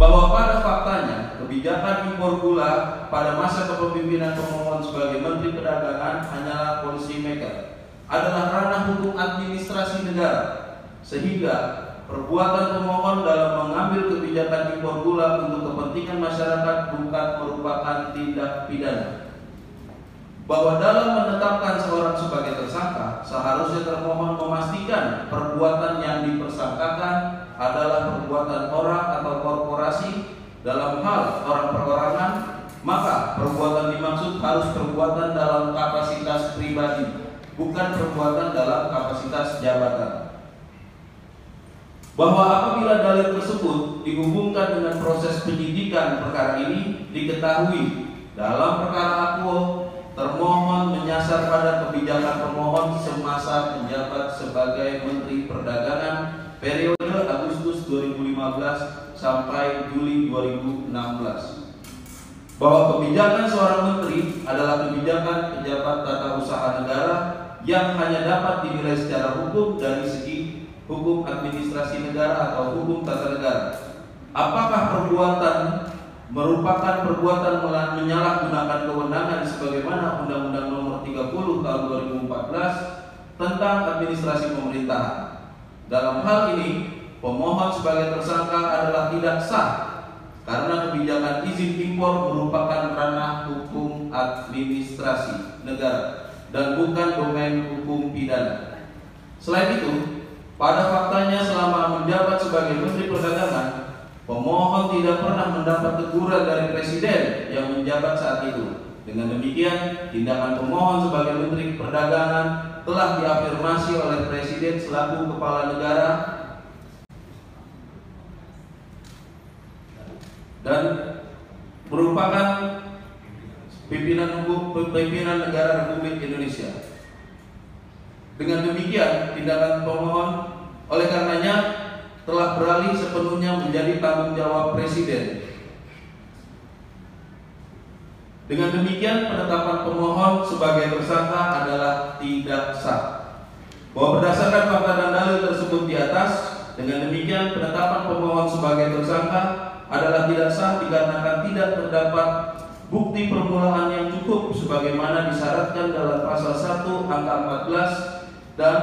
bahwa pada faktanya kebijakan impor gula pada masa kepemimpinan pemohon sebagai Menteri Perdagangan hanyalah policy maker, adalah ranah hukum administrasi negara, sehingga perbuatan pemohon dalam mengambil kebijakan impor gula untuk kepentingan masyarakat bukan merupakan tindak pidana. Bahwa dalam menetapkan seorang sebagai tersangka, seharusnya termohon memastikan perbuatan yang dipersangkakan adalah perbuatan orang atau korporasi. Dalam hal orang perorangan, maka perbuatan dimaksud harus perbuatan dalam kapasitas pribadi, bukan perbuatan dalam kapasitas jabatan. Bahwa apabila dalil tersebut dihubungkan dengan proses penyidikan perkara ini, diketahui dalam perkara akuo termohon menyasar pada kebijakan pemohon semasa menjabat sebagai Menteri Perdagangan periode Agustus 2015 sampai Juli 2016. Bahwa kebijakan seorang menteri adalah kebijakan pejabat tata usaha negara yang hanya dapat dinilai secara hukum dari segi hukum administrasi negara atau hukum tata negara. Apakah perbuatan merupakan perbuatan menyalahgunakan kewenangan sebagaimana Undang-Undang Nomor 30 Tahun 2014 tentang administrasi pemerintahan. Dalam hal ini, pemohon sebagai tersangka adalah tidak sah karena kebijakan izin impor merupakan ranah hukum administrasi negara dan bukan domain hukum pidana. Selain itu, pada faktanya selama menjabat sebagai Menteri Perdagangan, pemohon tidak pernah mendapat teguran dari Presiden yang menjabat saat itu. Dengan demikian, tindakan pemohon sebagai Menteri Perdagangan telah diafirmasi oleh Presiden selaku Kepala Negara dan merupakan pimpinan negara Republik Indonesia. Dengan demikian, tindakan pemohon oleh karenanya telah beralih sepenuhnya menjadi tanggung jawab Presiden. Dengan demikian, penetapan pemohon sebagai tersangka adalah tidak sah. Bahwa berdasarkan fakta dan dalil tersebut di atas, dengan demikian penetapan pemohon sebagai tersangka adalah tidak sah dikarenakan tidak terdapat bukti permulaan yang cukup sebagaimana disyaratkan dalam pasal 1 angka 14 dan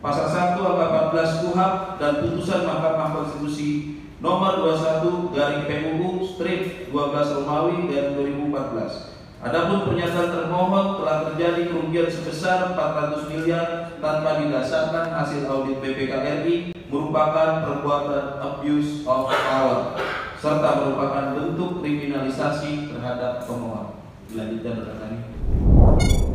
pasal 1 angka 14 KUHP dan putusan Mahkamah Konstitusi nomor 21/PUU/12 Romawi dari 2014. Adapun pernyataan termohon telah terjadi kerugian sebesar 400 miliar tanpa didasarkan hasil audit BPK RI merupakan perbuatan abuse of power serta merupakan bentuk kriminalisasi terhadap pemohon. Dilanjutkan rekan-rekan.